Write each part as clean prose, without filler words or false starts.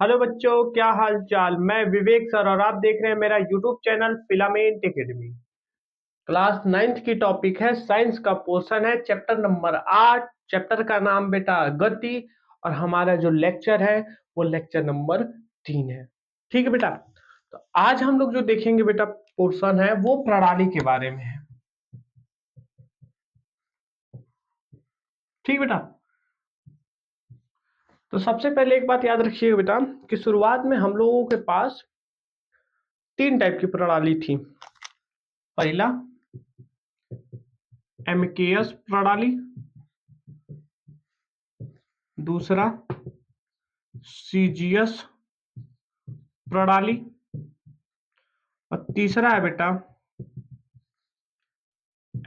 Hello बच्चों, क्या हाल चाल। मैं विवेक सर और आप देख रहे हैं मेरा YouTube channel filament academy. Class ninth की टॉपिक है, साइंस का पोर्शन है, चैप्टर नंबर 8। चैप्टर का नाम बेटा गति। और हमारा जो लेक्चर है वो लेक्चर नंबर 3 है। ठीक है बेटा। तो आज हम लोग जो देखेंगे बेटा पोर्शन है वो प्रणाली के बारे में है। ठीक बेटा। तो सबसे पहले एक बात याद रखिएगा बेटा कि शुरुआत में हम लोगों के पास 3 टाइप की प्रणाली थी। पहला एमकेएस प्रणाली, दूसरा सीजीएस प्रणाली और तीसरा है बेटा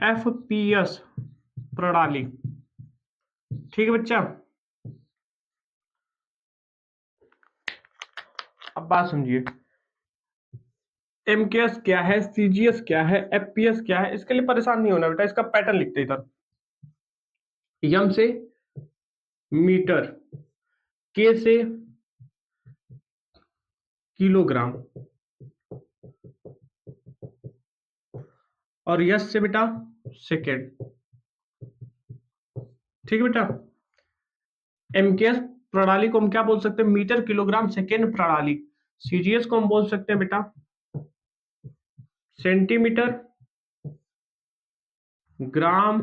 एफपीएस प्रणाली। ठीक है बच्चा। अब बात समझिए, एमकेएस क्या है, सीजीएस क्या है, एफपीएस क्या है। इसके लिए परेशान नहीं होना बेटा, इसका पैटर्न लिखते इधर। यम से मीटर, के से किलोग्राम और यस से बेटा सेकेंड। ठीक है बेटा। एमकेएस प्रणाली को हम क्या बोल सकते हैं, मीटर किलोग्राम सेकेंड प्रणाली। सीजीएस को हम बोल सकते हैं बेटा सेंटीमीटर ग्राम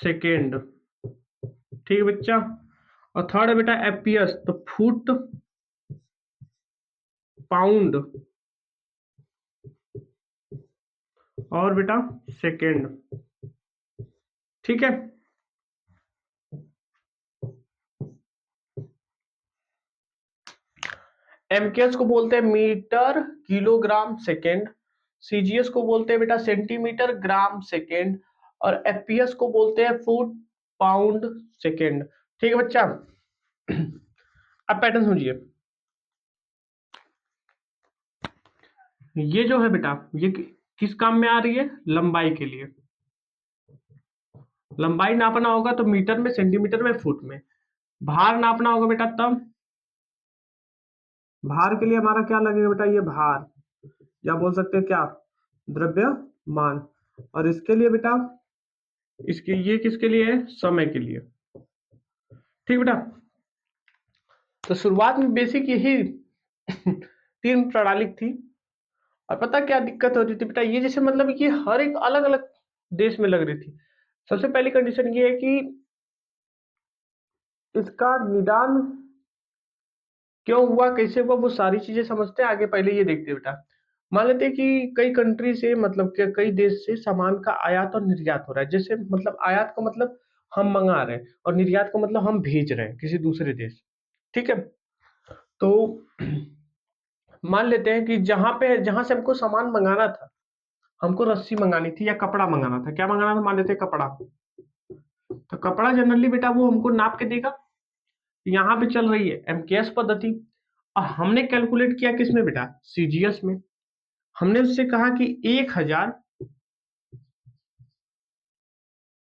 सेकेंड। ठीक है बच्चा। और थर्ड है बेटा एफपीएस, तो फुट पाउंड और बेटा सेकेंड। ठीक है। एमकेएस को बोलते हैं मीटर किलोग्राम सेकेंड, सीजीएस को बोलते हैं बेटा सेंटीमीटर ग्राम सेकेंड और एफपीएस को बोलते हैं फुट पाउंड सेकेंड। ठीक है बच्चा। अब पैटर्न समझिए। ये जो है बेटा ये किस काम में आ रही है, लंबाई के लिए। लंबाई नापना होगा तो मीटर में, सेंटीमीटर में, फुट में। भार नापना होगा बेटा तब भार के लिए हमारा क्या लगेगा बेटा, ये भार या बोल सकते हैं क्या, द्रव्यमान। और इसके लिए बेटा इसके ये किसके लिए है, समय के लिए। ठीक बेटा। तो शुरुआत में बेसिक यही 3 प्रणाली थी। और पता क्या दिक्कत होती थी बेटा, ये जैसे मतलब ये हर एक अलग अलग देश में लग रही थी। सबसे पहली कंडीशन ये है कि इसका निदान क्यों हुआ, कैसे हुआ, वो सारी चीजें समझते हैं आगे। पहले ये देखते हैं बेटा, मान लेते हैं कि कई कंट्री से मतलब कि कई देश से सामान का आयात और निर्यात हो रहा है। जैसे मतलब आयात का मतलब हम मंगा रहे हैं और निर्यात का मतलब हम भेज रहे हैं किसी दूसरे देश। ठीक है। तो मान लेते हैं कि जहां से हमको सामान मंगाना था, हमको रस्सी मंगानी थी या कपड़ा मंगाना था। क्या मंगाना था, मान लेते हैं कपड़ा। तो कपड़ा जनरली बेटा वो हमको नाप के देगा। यहाँ पे चल रही है एमकेएस पद्धति और हमने कैलकुलेट किया किसमें बेटा, सीजीएस में। हमने उससे कहा कि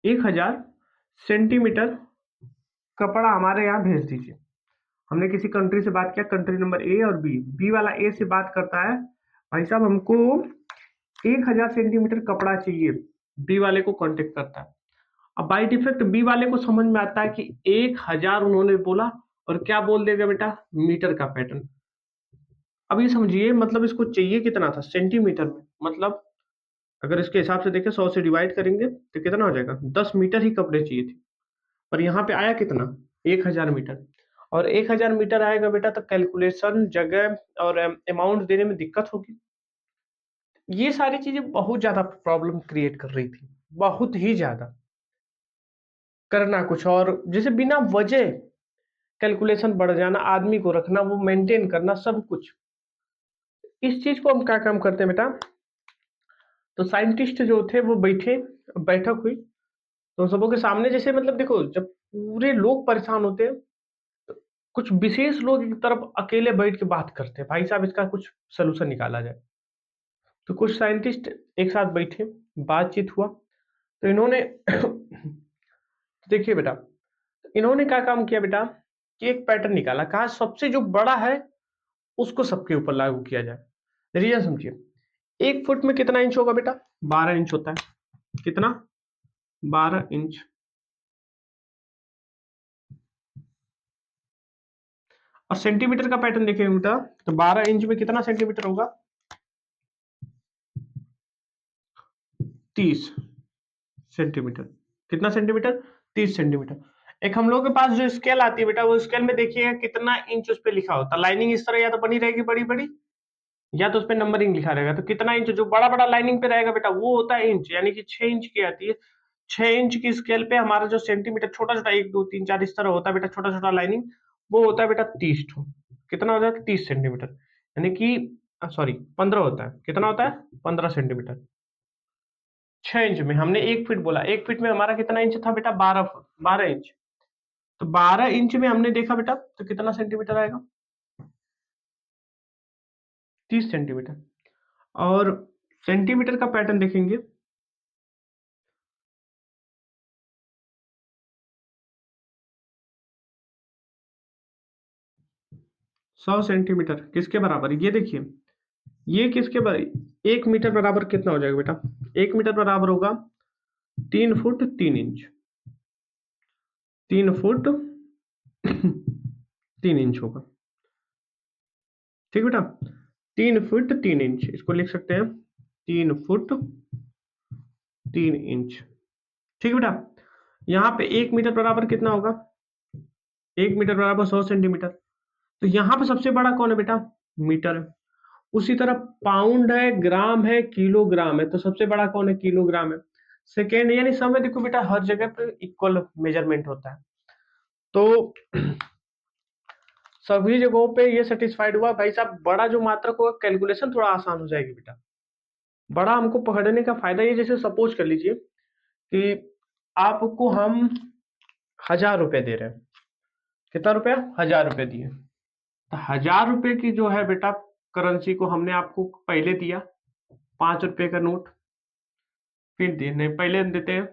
1000 सेंटीमीटर कपड़ा हमारे यहाँ भेज दीजिए। हमने किसी कंट्री से बात किया, कंट्री नंबर ए और बी। बी वाला ए से बात करता है, भाई साहब हमको 1000 सेंटीमीटर कपड़ा चाहिए। बी वाले को कांटेक्ट करता है। अब बाई डिफेक्ट बी वाले को समझ में आता है कि 1000 उन्होंने बोला और क्या बोल देगा बेटा, मीटर का पैटर्न। अब ये समझिए मतलब इसको चाहिए कितना था, सेंटीमीटर में। मतलब अगर इसके हिसाब से देखें 100 से डिवाइड करेंगे तो कितना हो जाएगा, 10 मीटर ही कपड़े चाहिए थे। पर यहाँ पे आया कितना, 1000 मीटर। और 1000 मीटर आएगा बेटा तो कैलकुलेशन जगह और अमाउंट देने में दिक्कत होगी। ये सारी चीजें बहुत ज्यादा प्रॉब्लम क्रिएट कर रही थी, बहुत ही ज्यादा। करना कुछ और, जैसे बिना वजह कैलकुलेशन बढ़ जाना, आदमी को रखना, वो मेंटेन करना, सब कुछ। इस चीज को हम क्या काम करते हैं बेटा, तो साइंटिस्ट जो थे वो बैठक हुई। तो सबों के सामने जैसे मतलब देखो, जब पूरे लोग परेशान होते हैं तो कुछ विशेष लोग एक तरफ अकेले बैठ के बात करते हैं, भाई साहब इसका कुछ सोल्यूशन निकाला जाए। तो कुछ साइंटिस्ट एक साथ बैठे, बातचीत हुआ। तो इन्होंने देखिए बेटा, इन्होंने क्या काम किया बेटा, कि एक पैटर्न निकाला, कहा सबसे जो बड़ा है उसको सबके ऊपर लागू किया जाए। रीजन समझिए, 1 फुट में कितना इंच होगा बेटा? 12 इंच होता है। कितना? 12 इंच। और सेंटीमीटर का पैटर्न देखेंगे बेटा, तो 12 इंच में कितना सेंटीमीटर होगा? 30 सेंटीमीटर। कितना सेंटीमीटर? 30 सेंटीमीटर। एक हम लोग के पास जो स्केल आती है बेटा, वो स्केल में देखिएगा कितना इंच उस पर लिखा होता है। लाइनिंग इस तरह या तो बनी रहेगी बड़ी बड़ी, या तो उस पर नंबरिंग लिखा रहेगा। तो कितना इंच जो बड़ा बड़ा लाइनिंग पे रहेगा बेटा, वो होता है इंच, यानी कि 6 इंच की आती है। 6 इंच की स्केल पे हमारा जो सेंटीमीटर छोटा छोटा 1 2 3 4 इस तरह होता है बेटा, छोटा छोटा लाइनिंग, वो होता है बेटा 30 ठो। कितना हो जाता है? 30 सेंटीमीटर, यानी कि सॉरी 15 होता है। कितना होता है? 15 सेंटीमीटर। 6 इंच में हमने 1 फीट बोला, 1 फीट में हमारा कितना इंच था बेटा? 12 फुट, 12 इंच। तो 12 इंच में हमने देखा बेटा, तो कितना सेंटीमीटर आएगा? 30 सेंटीमीटर। और सेंटीमीटर का पैटर्न देखेंगे, 100 सेंटीमीटर किसके बराबर? ये देखिए, ये किसके बराबर? 1 मीटर बराबर कितना हो जाएगा बेटा? 1 मीटर बराबर होगा 3 फुट 3 इंच। 3 फुट 3 इंच होगा। ठीक बेटा, 3 फुट 3 इंच, इसको लिख सकते हैं 3 फुट 3 इंच। ठीक बेटा, यहाँ पे 1 मीटर बराबर कितना होगा? 1 मीटर बराबर 100 सेंटीमीटर। तो यहाँ पे सबसे बड़ा कौन है बेटा? मीटर है। उसी तरह पाउंड है, ग्राम है, किलोग्राम है, तो सबसे बड़ा कौन है? किलोग्राम है। सेकेंड, यानी समय देखो बेटा, हर जगह पे इक्वल मेजरमेंट होता है। तो सभी जगहों पे ये सेटिस्फाइड हुआ भाई साहब, बड़ा जो मात्रक होगा कैलकुलेशन थोड़ा आसान हो जाएगी बेटा। बड़ा हमको पकड़ने का फायदा ये, जैसे सपोज कर लीजिए कि आपको हम 1000 रुपए दे रहे हैं। कितना रुपया? 1000 रुपए दिए। तो 1000 रुपए की जो है बेटा करेंसी को हमने आपको पहले दिया 5 रुपए का नोट, फिर दिए नहीं, पहले देते हैं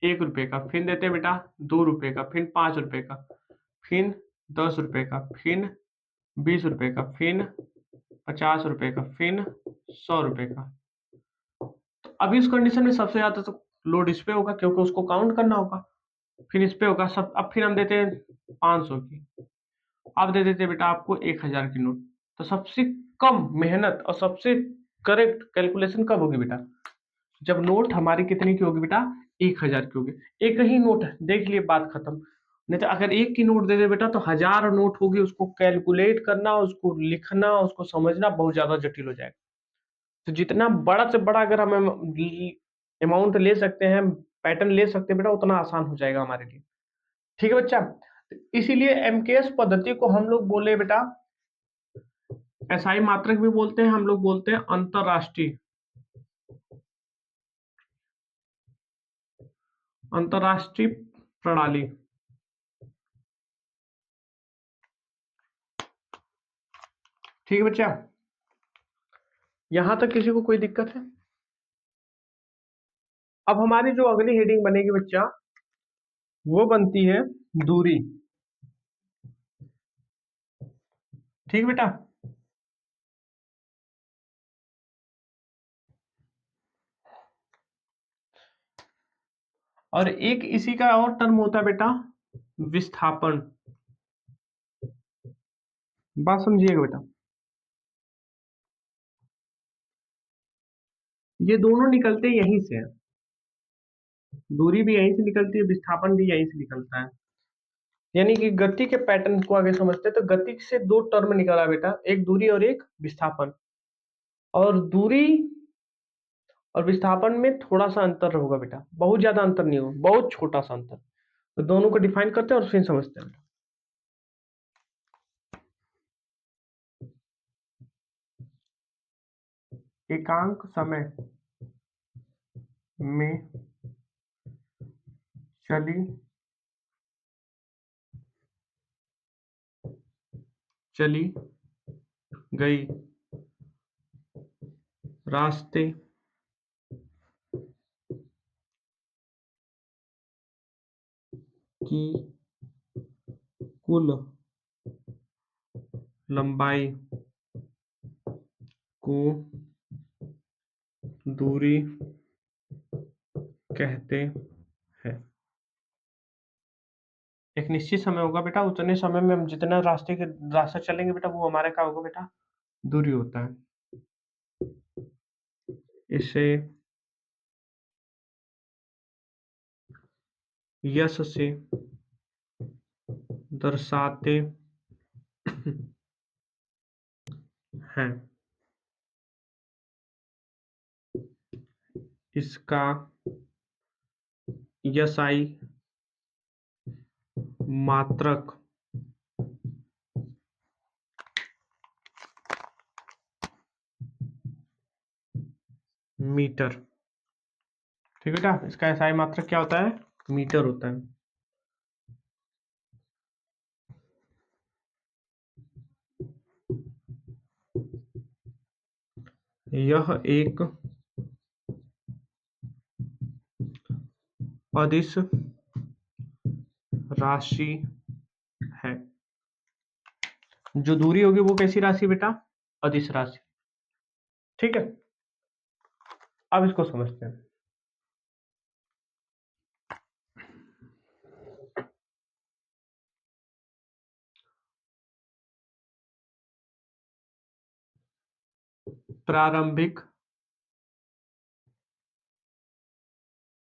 1 रुपए का, फिर देते हैं बेटा 2 रुपए का, फिर 5 रुपए का, फिर 10 रुपए का, फिर 20 रुपए का, फिर 50 रुपए का, फिर 100 रुपए का। तो अभी इस कंडीशन में सबसे ज्यादा तो लोड इस पे होगा, क्योंकि उसको काउंट करना होगा। फिर इस पे होगा सब। अब फिर हम देते हैं 500 की, अब दे देते हैं बेटा आपको 1000 की नोट। तो सबसे कम मेहनत और सबसे करेक्ट कैलकुलेशन कब होगी बेटा? जब नोट हमारी कितनी की होगी बेटा? 1000 की होगी। एक ही नोट है, देख लिए, बात खत्म। नहीं तो अगर एक की नोट दे दे बेटा, तो 1000 नोट होगी, उसको कैलकुलेट करना, उसको लिखना, उसको समझना बहुत ज्यादा जटिल हो जाएगा। तो जितना बड़ा से बड़ा अगर हम अमाउंट ले सकते हैं, पैटर्न ले सकते हैं बेटा, उतना आसान हो जाएगा हमारे लिए। ठीक है बच्चा, तो इसीलिए एमकेएस पद्धति को हम लोग बोले बेटा, एसआई मात्रक भी बोलते हैं, हम लोग बोलते हैं अंतरराष्ट्रीय, अंतरराष्ट्रीय प्रणाली। ठीक है बच्चा, यहां तक किसी को कोई दिक्कत है? अब हमारी जो अगली हेडिंग बनेगी बच्चा, वो बनती है दूरी। ठीक बेटा, और एक इसी का और टर्म होता है बेटा, विस्थापन। बात समझिएगा बेटा, ये दोनों निकलते यहीं से हैं। दूरी भी यहीं से निकलती है, विस्थापन भी यहीं से निकलता है। यानी कि गति के पैटर्न को आगे समझते हैं, तो गति से दो टर्म निकला बेटा, एक दूरी और एक विस्थापन। और दूरी और विस्थापन में थोड़ा सा अंतर होगा बेटा, बहुत ज्यादा अंतर नहीं होगा, बहुत छोटा सा अंतर। तो दोनों को डिफाइन करते हैं और फिर समझते हैं। एकांक समय में चली चली गई रास्ते की कुल लंबाई को दूरी कहते हैं। एक निश्चित समय होगा बेटा, उतने समय में हम जितना रास्ता चलेंगे बेटा, वो हमारा क्या होगा बेटा, दूरी होता है। इसे यश से दर्शाते हैं। इसका यसाई मात्रक मीटर। ठीक है बेटा, इसका एसआई मात्रक क्या होता है, मीटर होता है। यह एक अदिश राशि है। जो दूरी होगी वो कैसी राशि बेटा, अदिश राशि। ठीक है, अब इसको समझते हैं। प्रारंभिक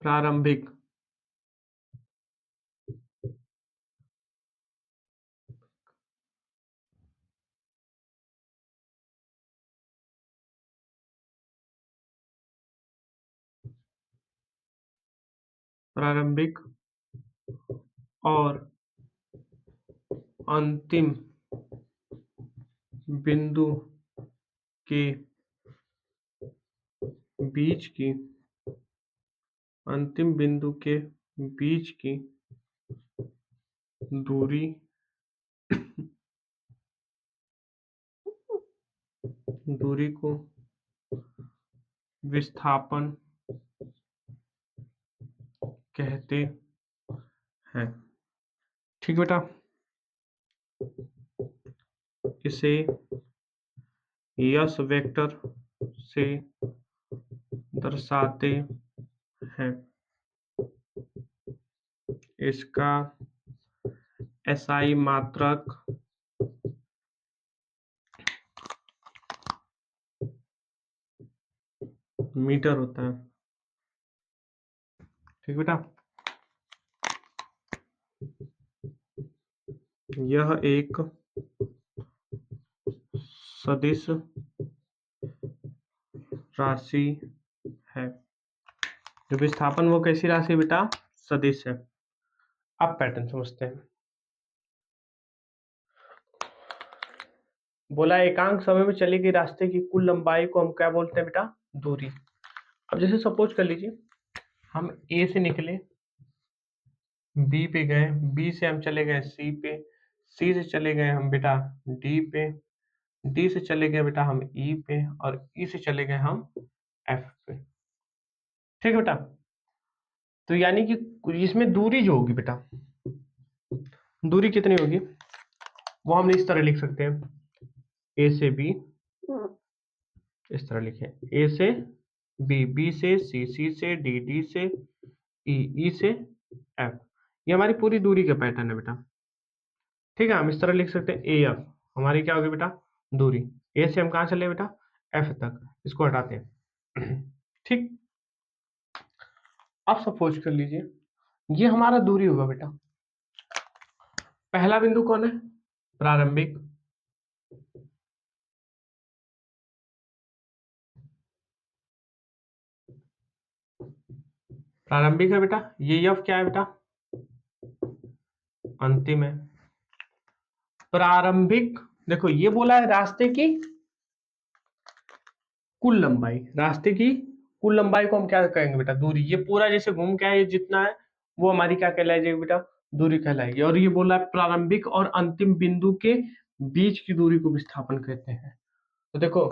प्रारंभिक प्रारंभिक और अंतिम बिंदु के बीच की अंतिम बिंदु के बीच की दूरी दूरी को विस्थापन कहते हैं। ठीक बेटा, इसे यस वेक्टर से दर्शाते हैं। इसका एसआई मात्रक मीटर होता है। ठीक बेटा, यह एक सदिश राशि है। जो विस्थापन वो कैसी राशि बेटा, सदिश है। अब पैटर्न समझते हैं। बोला एकांक समय में चली गई रास्ते की कुल लंबाई को हम क्या बोलते हैं बेटा, दूरी। अब जैसे सपोज कर लीजिए हम ए से निकले, बी पे गए, बी से हम चले गए सी पे, सी से चले गए हम बेटा डी पे, डी से चले गए बेटा हम ई पे, और ई से चले गए हम एफ पे। ठीक है बेटा, तो यानी कि इसमें दूरी जो होगी बेटा, दूरी कितनी होगी वो हम इस तरह लिख सकते हैं, ए से बी, इस तरह लिखे, ए से बी, बी से सी, सी से डी, डी से ई, ई से एफ। ये हमारी पूरी दूरी का पैटर्न है बेटा। ठीक है, हम इस तरह लिख सकते हैं, ए एफ हमारी क्या होगी बेटा, दूरी। ए से हम कहाँ चले बेटा, एफ तक, इसको हटाते हैं। ठीक, अब सपोज कर लीजिए ये हमारा दूरी होगा बेटा। पहला बिंदु कौन है, प्रारंभिक, प्रारंभिक है बेटा। ये एफ क्या है बेटा, अंतिम है। प्रारंभिक, देखो ये बोला है रास्ते की कुल लंबाई, रास्ते की कुल लंबाई को हम क्या कहेंगे बेटा, दूरी। ये पूरा जैसे घूम के आए जितना है वो हमारी क्या कहलाएगी बेटा, दूरी कहलाएगी। और ये बोला है प्रारंभिक और अंतिम बिंदु के बीच की दूरी को विस्थापन कहते हैं। तो देखो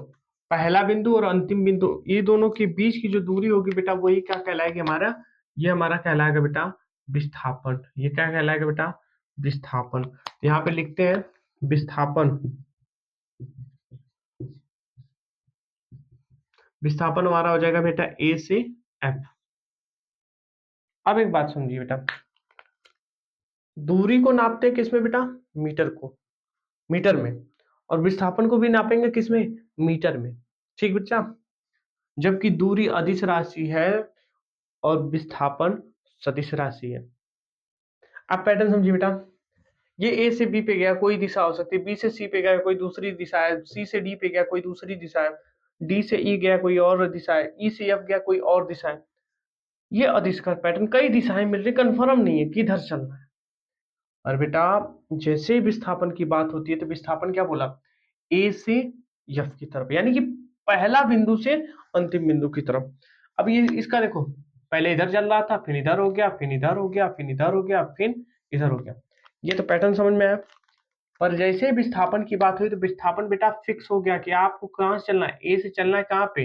पहला बिंदु और अंतिम बिंदु ये दोनों के बीच की जो दूरी होगी बेटा वही क्या कहलाएगी हमारा, ये हमारा कहलाएगा बेटा विस्थापन। ये क्या कहलाएगा बेटा, विस्थापन। यहाँ पे लिखते हैं विस्थापन। विस्थापन हमारा हो जाएगा बेटा ए से एफ। अब एक बात समझिए बेटा, दूरी को नापते हैं किसमें बेटा, मीटर को, मीटर में, और विस्थापन को भी नापेंगे किसमें, मीटर में। ठीक बच्चा, जबकि दूरी अदिश राशि है और विस्थापन सदिश राशि है। आप पैटर्न समझिए बेटा, ये ए से बी पे गया कोई दिशा हो सकती है, बी से सी पे गया कोई दूसरी दिशा है, सी से डी पे गया कोई दूसरी दिशा है, डी से ई गया कोई और दिशा है, ई से एफ गया कोई और दिशा है। ये अदिश का पैटर्न, कई दिशाएं मिल रही, कंफर्म नहीं है किधर चलना है। और बेटा जैसे ही विस्थापन की बात होती है तो विस्थापन क्या बोला, ए से एफ की तरफ, यानी कि पहला बिंदु से अंतिम बिंदु की तरफ। अब ये इसका देखो, पहले इधर चल रहा था, फिर इधर हो गया, फिर इधर हो गया, फिर इधर हो गया, फिर इधर हो गया। ये तो पैटर्न समझ में आया। पर जैसे ही विस्थापन की बात हुई तो विस्थापन बेटा फिक्स हो गया कि आपको कहां से चलना है, ए से चलना है कहां पे,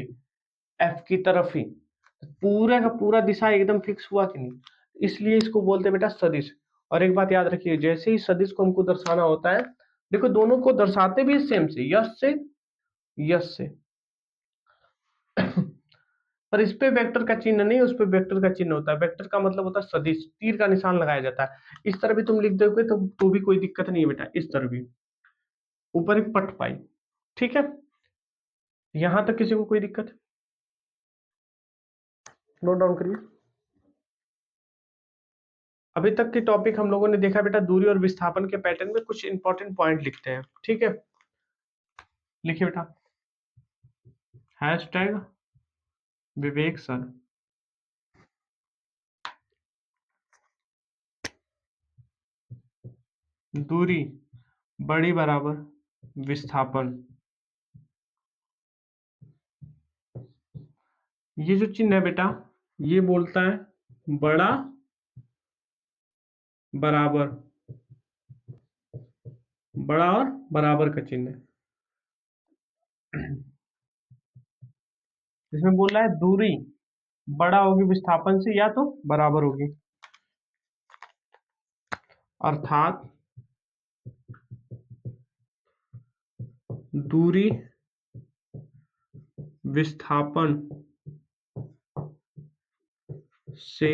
एफ की तरफ ही। पूरा का पूरा दिशा एकदम फिक्स हुआ कि नहीं, इसलिए इसको बोलते हैं बेटा सदिश। और एक बात याद रखिए, जैसे ही सदिश को हमको दर्शाना होता है, देखो दोनों को दर्शाते भी सेम से, यस से, यस से। पर इस पे वेक्टर का चिन्ह नहीं, उस पे वेक्टर का चिन्ह होता है। वेक्टर का मतलब होता है सदिश, तीर का निशान लगाया जाता है। इस तरह भी तुम लिख दोगे तो भी कोई दिक्कत नहीं है बेटा, इस तरह भी, ऊपर एक पट पाई। ठीक है, यहां तक किसी को कोई दिक्कत, नोट डाउन करिए। अभी तक के टॉपिक हम लोगों ने देखा बेटा, दूरी और विस्थापन के पैटर्न में कुछ इंपॉर्टेंट पॉइंट लिखते हैं। ठीक है, लिखिए बेटा, हैशटैग विवेक सर। दूरी बड़ी बराबर विस्थापन। ये जो चिन्ह है बेटा, ये बोलता है बड़ा बराबर, बड़ा और बराबर का चिन्ह है। इसमें बोल रहा है दूरी बड़ा होगी विस्थापन से या तो बराबर होगी, अर्थात दूरी विस्थापन से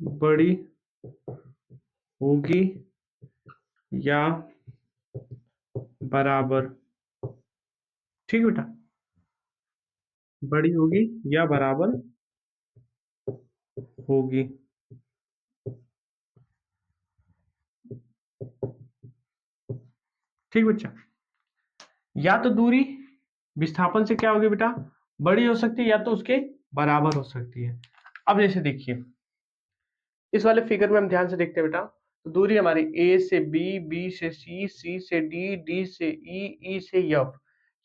बड़ी होगी या बराबर। ठीक है बेटा, बड़ी होगी या बराबर होगी। ठीक बच्चा, या तो दूरी विस्थापन से क्या होगी बेटा, बड़ी हो सकती है, या तो उसके बराबर हो सकती है। अब जैसे देखिए, इस वाले फिगर में हम ध्यान से देखते हैं बेटा, तो दूरी हमारी ए से बी, बी से सी, सी से डी, डी से ई, ई से एफ।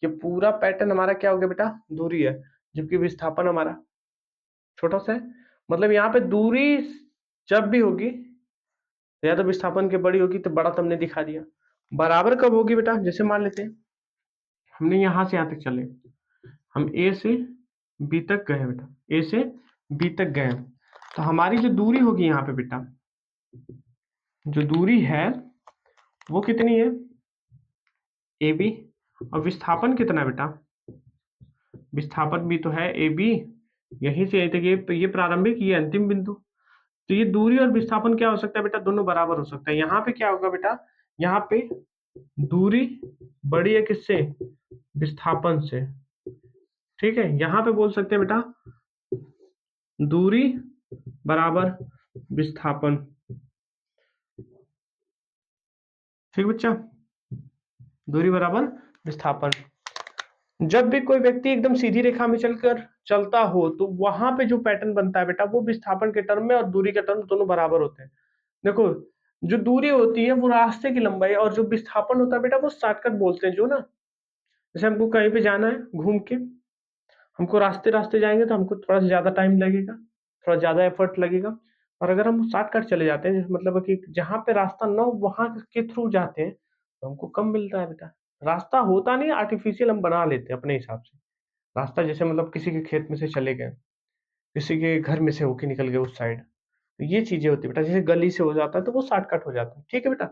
ये पूरा पैटर्न हमारा क्या हो गया बेटा, दूरी है, जबकि विस्थापन हमारा छोटा सा है। मतलब यहाँ पे दूरी जब भी होगी तो या तो विस्थापन के बड़ी होगी, तो बड़ा तो हमने दिखा दिया। बराबर कब होगी बेटा, जैसे मान लेते हैं हमने यहाँ से यहाँ तक चले, हम ए से बी तक गए बेटा, ए से बी तक गए, तो हमारी जो दूरी होगी यहाँ पे बेटा, जो दूरी है वो कितनी है, ए बी। और विस्थापन कितना है बेटा, विस्थापन भी तो है ए बी, यहीं से यहीं तक, ये प्रारंभिक, ये अंतिम बिंदु। तो ये दूरी और विस्थापन क्या हो सकता है बेटा, दोनों बराबर हो सकता है। यहाँ पे क्या होगा बेटा, यहाँ पे दूरी बड़ी है किससे, विस्थापन से। ठीक है, यहाँ पे बोल सकते हैं बेटा दूरी बराबर विस्थापन। ठीक बच्चा, दूरी बराबर विस्थापन। जब भी कोई व्यक्ति एकदम सीधी रेखा में चलकर चलता हो तो वहां पे जो पैटर्न बनता है बेटा, वो विस्थापन के टर्म में और दूरी के टर्म दोनों बराबर होते हैं। देखो, जो दूरी होती है वो रास्ते की लंबाई, और जो विस्थापन होता है बेटा वो शॉर्टकट बोलते हैं जो ना। जैसे हमको कहीं पे जाना है घूम के, हमको रास्ते रास्ते जाएंगे तो हमको थोड़ा सा ज्यादा टाइम लगेगा, थोड़ा ज्यादा एफर्ट लगेगा। और अगर हम शॉर्टकट चले जाते हैं, मतलब कि जहाँ पे रास्ता ना हो वहां के थ्रू जाते हैं, तो हमको कम मिलता है बेटा। रास्ता होता नहीं, आर्टिफिशियल हम बना लेते हैं अपने हिसाब से रास्ता। जैसे मतलब किसी के खेत में से चले गए, किसी के घर में से होके निकल गए उस साइड, ये चीजें होती है बेटा, जैसे गली से हो जाता है तो वो शॉर्टकट हो जाता है। ठीक है बेटा,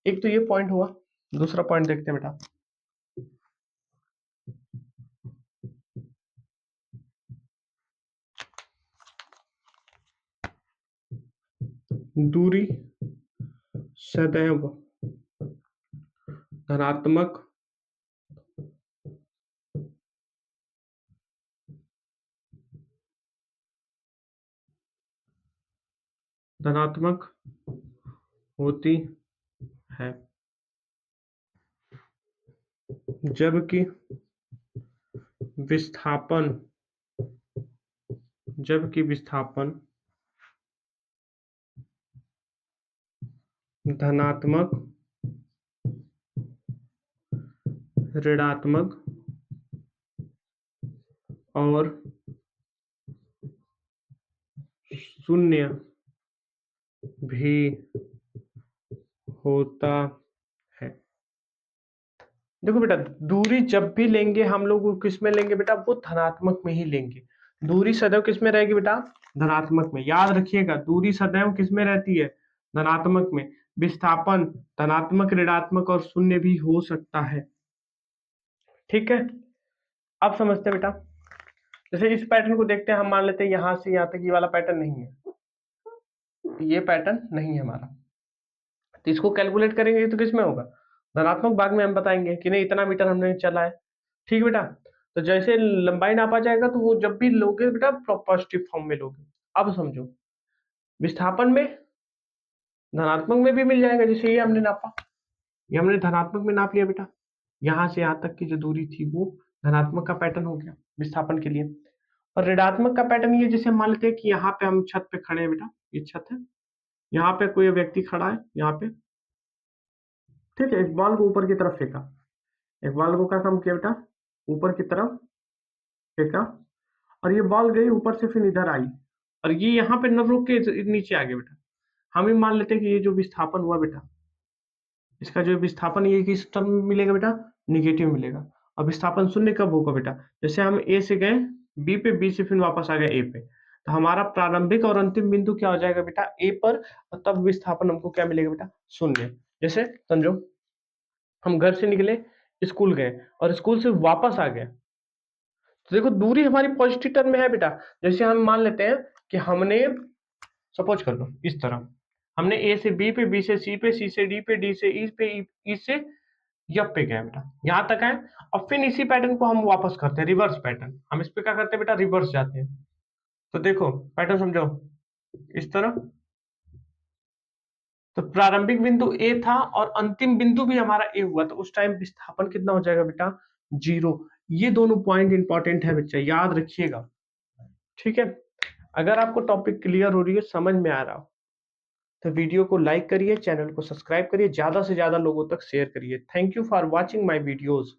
एक तो ये पॉइंट हुआ। दूसरा पॉइंट देखते हैं बेटा, दूरी सदैव धनात्मक धनात्मक होती है, जबकि विस्थापन धनात्मक, ऋणात्मक और शून्य भी होता है। देखो बेटा, दूरी जब भी लेंगे हम लोग वो किस में लेंगे बेटा, वो धनात्मक में ही लेंगे। दूरी सदैव किस में रहेगी बेटा, धनात्मक में। याद रखिएगा, दूरी सदैव किस में रहती है, धनात्मक में। विस्थापन धनात्मक, ऋणात्मक और शून्य भी हो सकता है। ठीक है, अब समझते हैं बेटा। जैसे इस पैटर्न को देखते हैं, हम मान लेते हैं यहां से यहां तक ये वाला पैटर्न नहीं है, ये पैटर्न नहीं है हमारा, तो इसको कैलकुलेट करेंगे तो किस में होगा, धनात्मक भाग में। हम बताएंगे कि नहीं इतना मीटर हमने चला है। ठीक बेटा, तो जैसे लंबाई नापा जाएगा तो वो जब भी लोगे बेटा पॉजिटिव फॉर्म में लोगे। अब समझो, विस्थापन में धनात्मक में भी मिल जाएगा, जैसे ये हमने नापा, ये हमने धनात्मक में नाप लिया बेटा, यहां से यहां तक की जो दूरी थी वो धनात्मक का पैटर्न हो गया विस्थापन के लिए। और ऋणात्मक का पैटर्न ये, जैसे मान लेते हैं कि यहाँ पे हम छत पे खड़े हैं बेटा, ये छत है, यहाँ पे कोई व्यक्ति खड़ा है यहाँ पे। ठीक है, एक बॉल को ऊपर की तरफ फेंका, एक बॉल को क्या काम किया बेटा, ऊपर की तरफ फेंका, और ये बॉल गई ऊपर से फिर इधर आई, और ये यहाँ पे न रुक के नीचे आ गया बेटा। हम ही मान लेते हैं कि ये जो विस्थापन हुआ बेटा, इसका जो विस्थापन ये किस टर्म में मिलेगा बेटा, निगेटिव मिलेगा। और विस्थापन शून्य कब होगा बेटा, जैसे हम ए से गए बी पे, बी से फिर वापस आ गए ए पे, तो हमारा प्रारंभिक और अंतिम बिंदु क्या हो जाएगा बेटा, ए पर, और तब विस्थापन हमको क्या मिलेगा बेटा, शून्य। जैसे समझो, हम घर से निकले, स्कूल गए, और स्कूल से वापस आ गए, तो देखो दूरी हमारी पॉजिटिव टर्म में है बेटा। जैसे हम मान लेते हैं कि हमने, सपोज कर लो इस तरह, हमने ए से बी पे, बी से सी पे, सी से डी पे, डी से ई पे, ई से यप पे गए बेटा, यहां तक आए। और फिर इसी पैटर्न को हम वापस करते हैं, रिवर्स पैटर्न। हम इस पे क्या करते हैं बेटा, रिवर्स जाते हैं। तो देखो पैटर्न समझो, इस तरह, तो प्रारंभिक बिंदु ए था और अंतिम बिंदु भी हमारा ए हुआ, तो उस टाइम विस्थापन कितना हो जाएगा बेटा, 0। ये दोनों पॉइंट इंपॉर्टेंट है बच्चा, याद रखिएगा। ठीक है, अगर आपको टॉपिक क्लियर हो रही है, समझ में आ रहा हो, तो वीडियो को लाइक करिए, चैनल को सब्सक्राइब करिए, ज्यादा से ज्यादा लोगों तक शेयर करिए। Thank you for watching my videos.